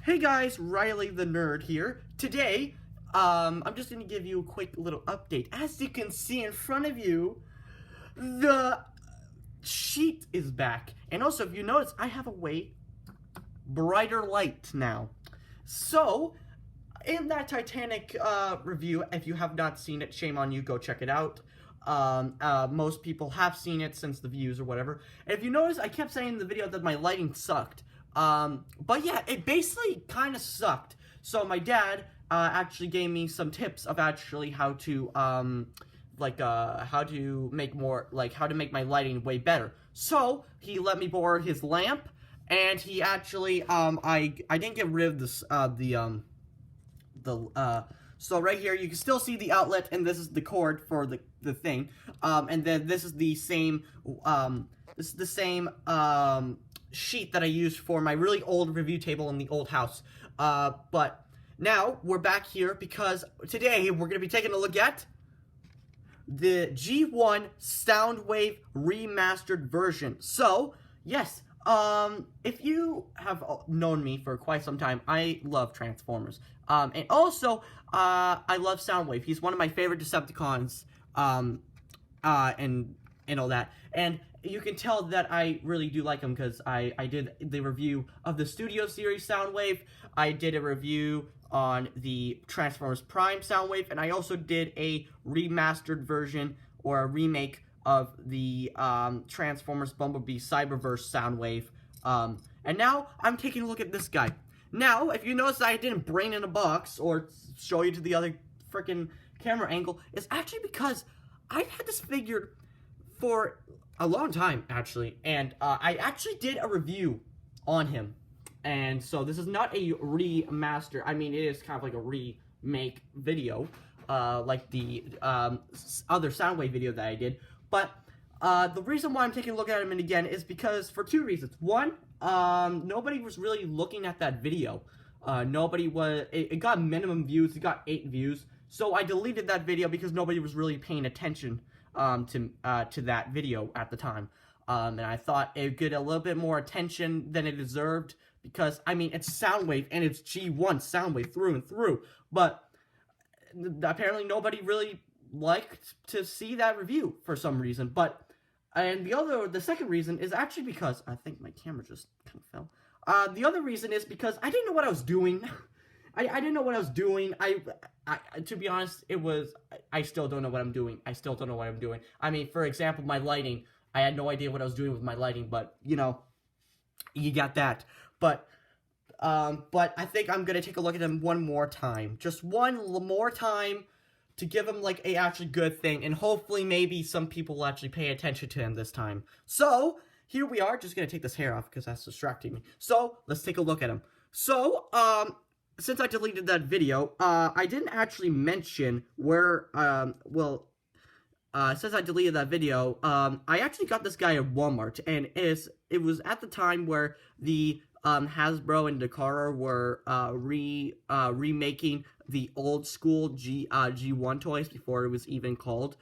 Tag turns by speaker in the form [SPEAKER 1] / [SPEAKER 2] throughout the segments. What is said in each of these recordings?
[SPEAKER 1] Hey guys, Riley the Nerd here. Today, I'm just gonna give you a quick little update. As you can see in front of you, the sheet is back. And also, if you notice, I have a way brighter light now. So, in that Titanic review, if you have not seen it, shame on you, go check it out. Most people have seen it since the views or whatever. And if you notice, I kept saying in the video that my lighting sucked. But yeah, it basically kind of sucked. So my dad actually gave me some tips of actually how to how to make my lighting way better. So he let me borrow his lamp, and he actually I didn't get rid of this so right here you can still see the outlet, and this is the cord for the thing, and then this is the same sheet that I used for my really old review table in the old house. But now we're back here because today we're going to be taking a look at the G1 Soundwave remastered version. So, yes, if you have known me for quite some time, I love Transformers. And also, I love Soundwave. He's one of my favorite Decepticons, and all that. And you can tell that I really do like him because I did the review of the Studio Series Soundwave. I did a review on the Transformers Prime Soundwave, and I also did a remastered version or a remake of the Transformers Bumblebee Cyberverse Soundwave. And now I'm taking a look at this guy. Now, if you notice I didn't bring in a box or show you to the other freaking camera angle, it's actually because I've had this figure for a long time, actually, and I actually did a review on him, and so this is not a remaster. I mean, it is kind of like a remake video, like the other Soundwave video that I did, but the reason why I'm taking a look at him again is because for two reasons. One, nobody was really looking at that video. Nobody was, it got minimum views, it got 8 views, so I deleted that video because nobody was really paying attention to that video at the time, and I thought it would get a little bit more attention than it deserved, because, I mean, it's Soundwave, and it's G1 Soundwave through and through, but apparently nobody really liked to see that review for some reason. And the second reason is actually because, I think my camera just kind of fell, the other reason is because I didn't know what I was doing. I didn't know what I was doing. To be honest, I still don't know what I'm doing. I mean, for example, my lighting. I had no idea what I was doing with my lighting, but, you know, you got that. But I think I'm gonna take a look at him one more time. Just one more time to give him, like, a actually good thing, and hopefully maybe some people will actually pay attention to him this time. So, here we are. Just gonna take this hair off because that's distracting me. So, let's take a look at him. So, since I deleted that video, I didn't actually mention where, since I deleted that video, I actually got this guy at Walmart, and it was at the time where the, Hasbro and Takara were, remaking the old school G1 toys before it was even called,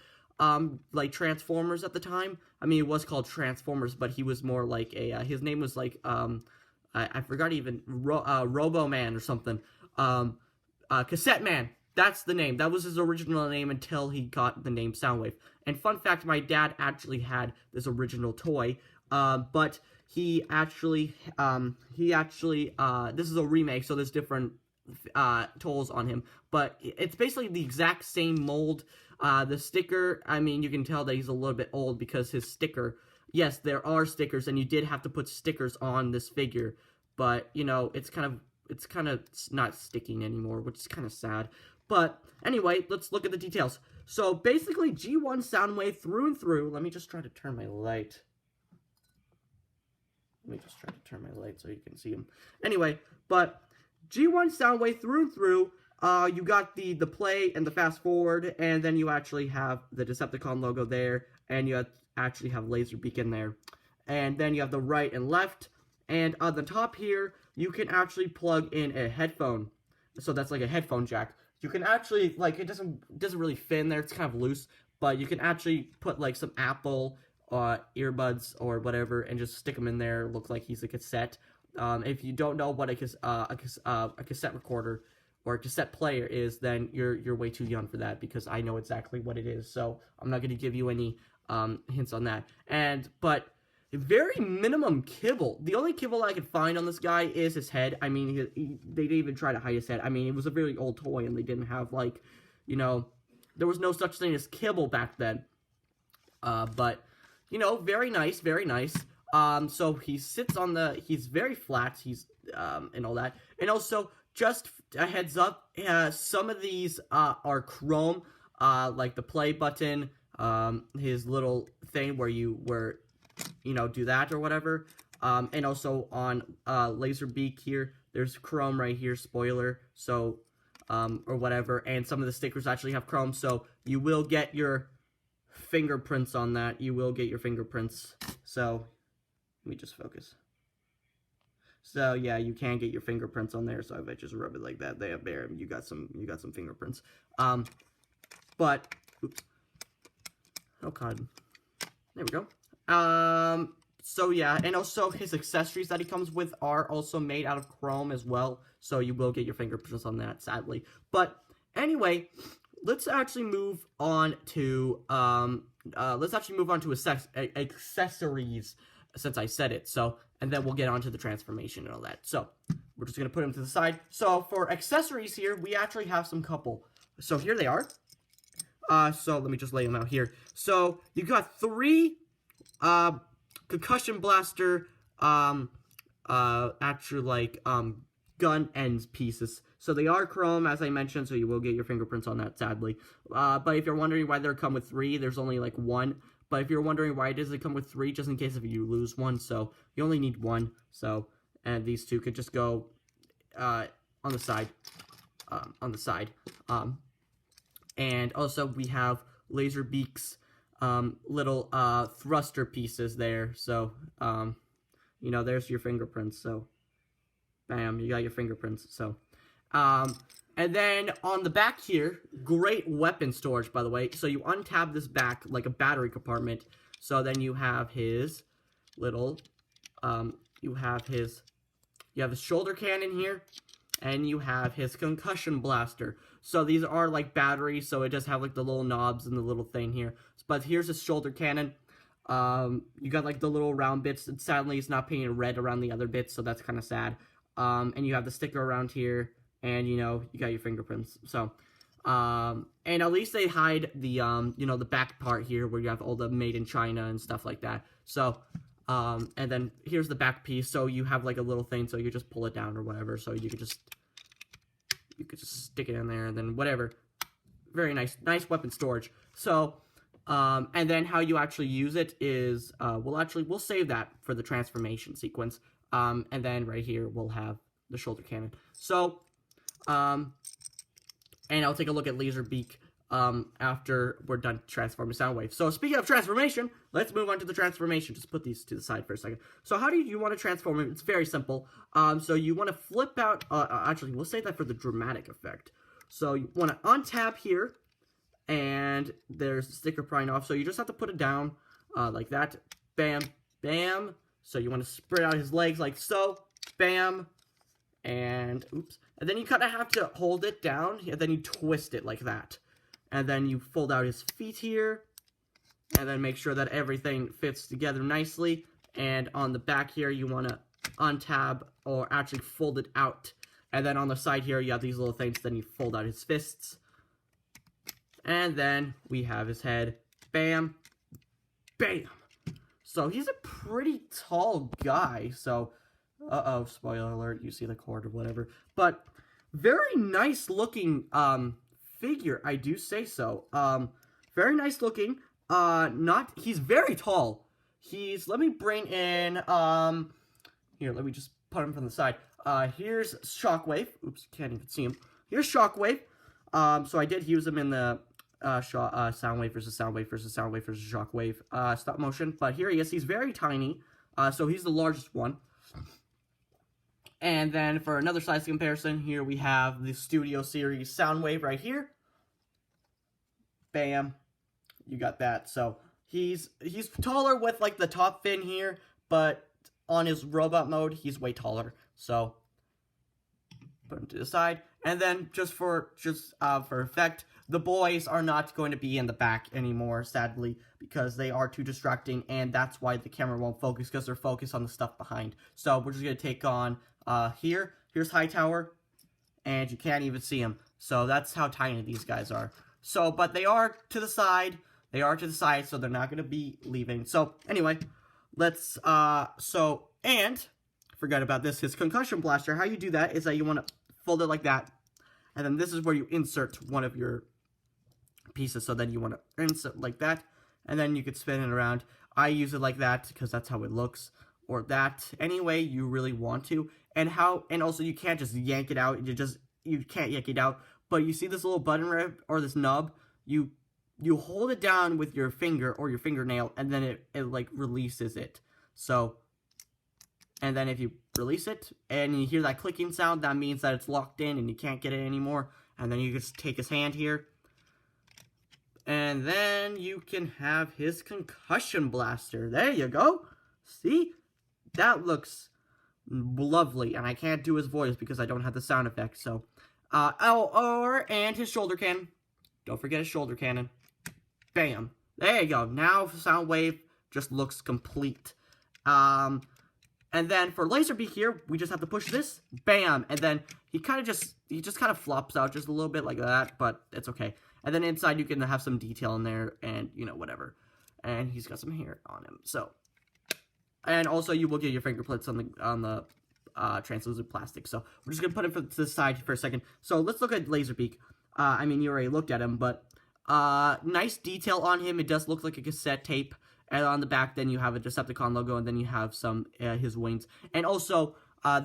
[SPEAKER 1] like, Transformers at the time. I mean, it was called Transformers, but he was more like his name was like, I forgot even, Robo Man or something. Cassette Man. That's the name. That was his original name until he got the name Soundwave. And fun fact, my dad actually had this original toy, but he actually, this is a remake, so there's different, tools on him, but it's basically the exact same mold. The sticker, I mean, you can tell that he's a little bit old because his sticker, yes, there are stickers, and you did have to put stickers on this figure, but, you know, it's kind of not sticking anymore, which is kind of sad. But, anyway, let's look at the details. So, basically, G1 Soundwave through and through. Let me just try to turn my light. So you can see him. Anyway, but G1 Soundwave through and through. You got the play and the fast forward, and then you actually have the Decepticon logo there, and you actually have laser beacon there, and then you have the right and left, and on the top here you can actually plug in a headphone, so that's like a headphone jack. You can actually, like, it doesn't really fit in there, it's kind of loose, but you can actually put like some Apple earbuds or whatever and just stick them in there, look like he's a cassette. If you don't know what a cassette recorder or a cassette player is, then you're way too young for that, because I know exactly what it is. So I'm not going to give you any hints on that. But very minimum kibble. The only kibble I could find on this guy is his head. I mean, they didn't even try to hide his head. I mean, it was a very old toy, and they didn't have, like, you know, there was no such thing as kibble back then. But, you know, very nice, very nice. So he sits on he's very flat, and all that. And also, just a heads up, some of these, are chrome, like the play button, his little thing where you do that or whatever. And also on, laser beak here, there's chrome right here, spoiler, so, or whatever. And some of the stickers actually have chrome, so you will get your fingerprints on that. You will get your fingerprints. So, let me just focus. So yeah, you can get your fingerprints on there. So if I just rub it like that, there, you got some fingerprints. But oops. Oh god. There we go. So yeah, and also his accessories that he comes with are also made out of chrome as well. So you will get your fingerprints on that, sadly. But anyway, let's actually move on to accessories, since I said it. So, and then we'll get on to the transformation and all that. So, we're just going to put them to the side. So, for accessories here, we actually have some couple. So, here they are. So, let me just lay them out here. So, you got 3, concussion blaster, actually, like, gun ends pieces. So, they are chrome, as I mentioned, so you will get your fingerprints on that, sadly. But if you're wondering why they come with 3, there's only, like, 1. But if you're wondering why does it come with 3, just in case if you lose one, so you only need 1. So, and these 2 could just go on the side, and also we have laser beaks, little thruster pieces there. So, you know, there's your fingerprints. So, bam, you got your fingerprints. So, and then on the back here, great weapon storage, by the way. So you untab this back like a battery compartment. So then you have his little, you have his shoulder cannon here, and you have his concussion blaster. So these are like batteries, so it does have like the little knobs and the little thing here. But here's his shoulder cannon. You got like the little round bits, and sadly it's not painted red around the other bits, so that's kind of sad. And you have the sticker around here. And, you know, you got your fingerprints. So, and at least they hide the, you know, the back part here where you have all the made in China and stuff like that. So, and then here's the back piece. So you have like a little thing, so you just pull it down or whatever. So you could just stick it in there and then whatever. Very nice weapon storage. So, and then how you actually use it is, we'll save that for the transformation sequence. And then right here, we'll have the shoulder cannon. So, and I'll take a look at Laserbeak, after we're done transforming Soundwave. So, speaking of transformation, let's move on to the transformation. Just put these to the side for a second. So, how do you want to transform him? It's very simple. So you want to flip out, actually, we'll save that for the dramatic effect. So, you want to untap here, and there's the sticker prying off. So, you just have to put it down, like that. Bam, bam. So, you want to spread out his legs like so. Bam. And, oops. And then you kind of have to hold it down, and then you twist it like that. And then you fold out his feet here, and then make sure that everything fits together nicely. And on the back here, you want to untab, or actually fold it out. And then on the side here, you have these little things, then you fold out his fists. And then we have his head. Bam. Bam. So he's a pretty tall guy, so... Uh-oh, spoiler alert, you see the cord or whatever. But, very nice looking, figure, I do say so. Very nice looking, he's very tall. Let me bring in, here, let me just put him from the side. Here's Shockwave. Oops, can't even see him. Here's Shockwave. So I did use him in the, Soundwave versus Soundwave versus Soundwave versus Shockwave, stop motion. But here he is, he's very tiny, so he's the largest one. And then for another size comparison, here we have the Studio Series Soundwave right here. Bam. You got that. So he's taller with like the top fin here, but on his robot mode, he's way taller. So put him to the side, and then just for effect, the boys are not going to be in the back anymore, sadly, because they are too distracting, and that's why the camera won't focus, because they're focused on the stuff behind. So we're just gonna take on here's Hightower, and you can't even see him. So that's how tiny these guys are. So, but they are to the side. They are to the side, so they're not gonna be leaving. So anyway, let's and forget about this. His concussion blaster. How you do that is that you want to fold it like that, and then this is where you insert one of your pieces. So then you want to insert like that, and then you could spin it around. I use it like that because that's how it looks, or that any way you really want to. And also you can't just yank it out. You can't yank it out. But you see this little button right, or this nub. You hold it down with your finger or your fingernail, and then it like releases it. So, and then if you release it and you hear that clicking sound, that means that it's locked in and you can't get it anymore. And then you just take his hand here, and then you can have his concussion blaster. There you go. See? That looks lovely, and I can't do his voice because I don't have the sound effect. So, and his shoulder cannon. Don't forget his shoulder cannon. Bam. There you go. Now Soundwave just looks complete. And then for Laserbeak here, we just have to push this. Bam. And then he just kind of flops out just a little bit like that, but it's okay. And then inside you can have some detail in there and, you know, whatever. And he's got some hair on him. So, and also you will get your fingerprints on the translucent plastic. So we're just going to put him to the side for a second. So let's look at Laserbeak. I mean, you already looked at him, but nice detail on him. It does look like a cassette tape. And on the back, then you have a Decepticon logo, and then you have some his wings. And also,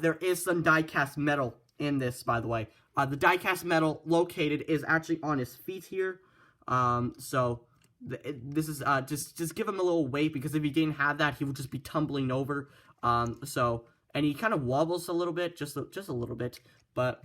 [SPEAKER 1] there is some die-cast metal in this, by the way. The die-cast metal located is actually on his feet here. This is just give him a little weight, because if he didn't have that, he would just be tumbling over. And he kind of wobbles a little bit, just a little bit, but.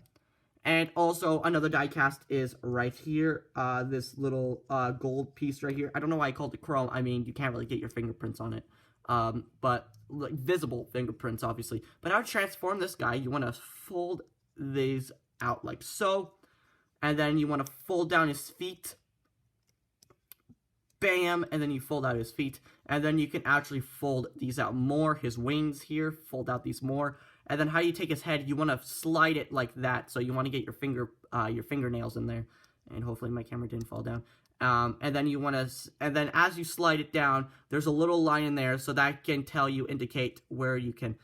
[SPEAKER 1] And also, another die-cast is right here, this little gold piece right here. I don't know why I called it chrome. I mean, you can't really get your fingerprints on it. But, like, visible fingerprints, obviously. But how to transform this guy, you want to fold these out like so. And then you want to fold down his feet. Bam! And then you fold out his feet. And then you can actually fold these out more. His wings here, fold out these more. And then how you take his head, you want to slide it like that. So you want to get your fingernails in there. And hopefully my camera didn't fall down. And then you want to, and then as you slide it down, there's a little line in there, so that can indicate where you can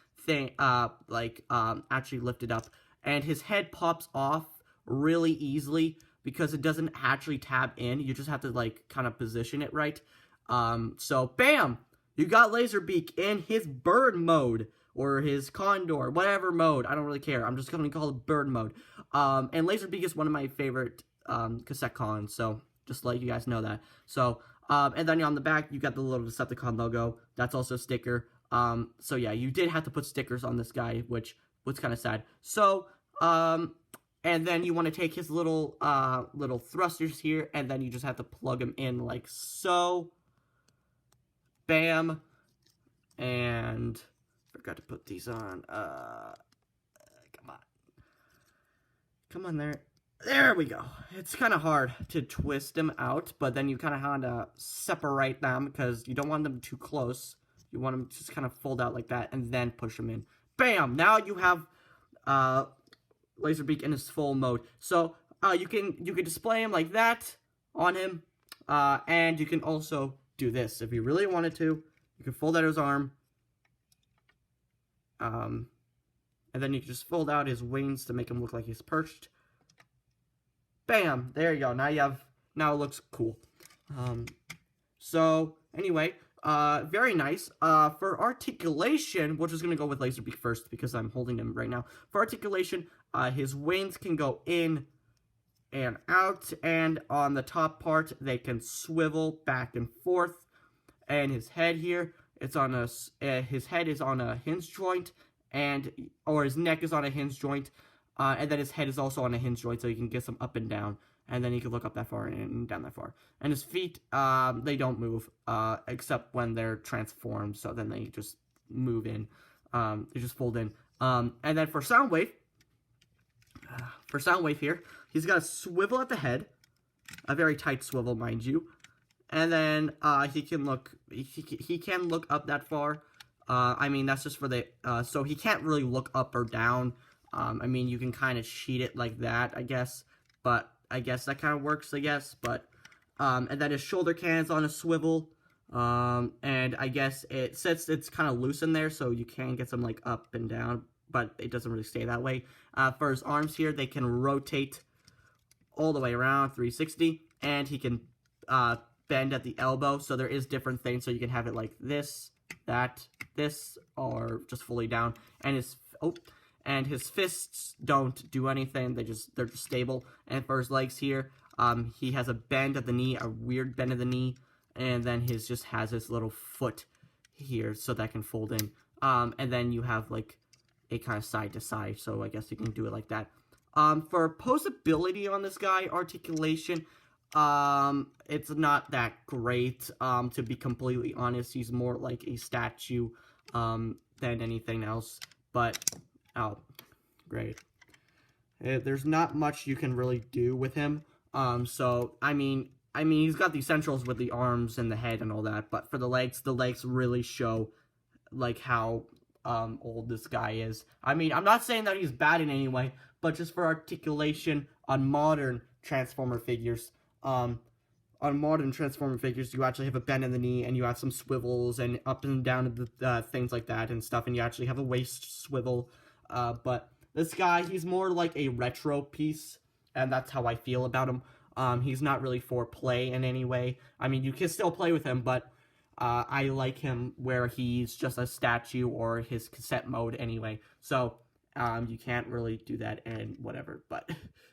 [SPEAKER 1] actually lift it up. And his head pops off really easily because it doesn't actually tab in. You just have to like kind of position it right. So bam, you got Laserbeak in his bird mode. Or his condor, whatever mode, I don't really care. I'm just going to call it bird mode. And Laserbeak is one of my favorite cassette cons, so just let you guys know that. So, and then on the back, you got the little Decepticon logo. That's also a sticker. So yeah, you did have to put stickers on this guy, which was kind of sad. So, and then you want to take his little thrusters here, and then you just have to plug them in like so. Bam. And forgot to put these on. Come on there. There we go. It's kind of hard to twist them out, but then you kind of have to separate them because you don't want them too close. You want them to just kind of fold out like that and then push them in. Bam! Now you have Laserbeak in his full mode. So you can display him like that on him, and you can also do this if you really wanted to. You can fold out his arm. And then you can just fold out his wings to make him look like he's perched. Bam! There you go. Now it looks cool. So, anyway, very nice. For articulation, we're just going to go with Laserbeak first because I'm holding him right now. For articulation, his wings can go in and out, and on the top part, they can swivel back and forth. And his head here, his head is on a hinge joint, or his neck is on a hinge joint, and then his head is also on a hinge joint, so you can get some up and down, and then you can look up that far and down that far. And his feet, they don't move, except when they're transformed, so then they just move in. They just fold in. And then for Soundwave here, he's got a swivel at the head, a very tight swivel, mind you. And then he can look up that far. I mean, that's just for the so he can't really look up or down. I mean, you can kind of cheat it like that, I guess. But I guess that kind of works, I guess. But and then his shoulder cannon's on a swivel. And I guess it sits, it's kind of loose in there, so you can get some like up and down, but it doesn't really stay that way. For his arms here, they can rotate all the way around 360, and he can bend at the elbow. So there is different things. So you can have it like this, that, this, or just fully down. And his fists don't do anything. They're just stable. And for his legs here, he has a bend at the knee, a weird bend at the knee. And then his just has his little foot here, so that can fold in. And then you have like a kind of side to side, so I guess you can do it like that. For posability on this guy, articulation, it's not that great. To be completely honest, he's more like a statue than anything else. But oh, great. There's not much you can really do with him. So I mean, he's got the essentials with the arms and the head and all that, but for the legs really show, like, how old this guy is. I mean, I'm not saying that he's bad in any way, but just for articulation on modern Transformer figures, you actually have a bend in the knee, and you have some swivels and up and down things like that and stuff, and you actually have a waist swivel. But this guy, he's more like a retro piece, and that's how I feel about him. He's not really for play in any way. I mean, you can still play with him, but I like him where he's just a statue or his cassette mode anyway. So you can't really do that and whatever, but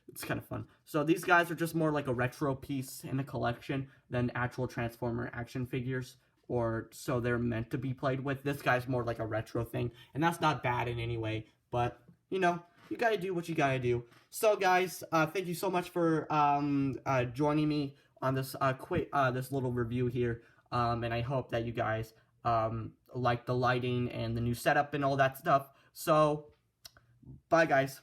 [SPEAKER 1] it's kind of fun. So these guys are just more like a retro piece in a collection than actual Transformer action figures, or so they're meant to be played with. This guy's more like a retro thing, and that's not bad in any way, but, you know, you gotta do what you gotta do. So, guys, thank you so much for joining me on this this little review here. And I hope that you guys like the lighting and the new setup and all that stuff. So, bye, guys.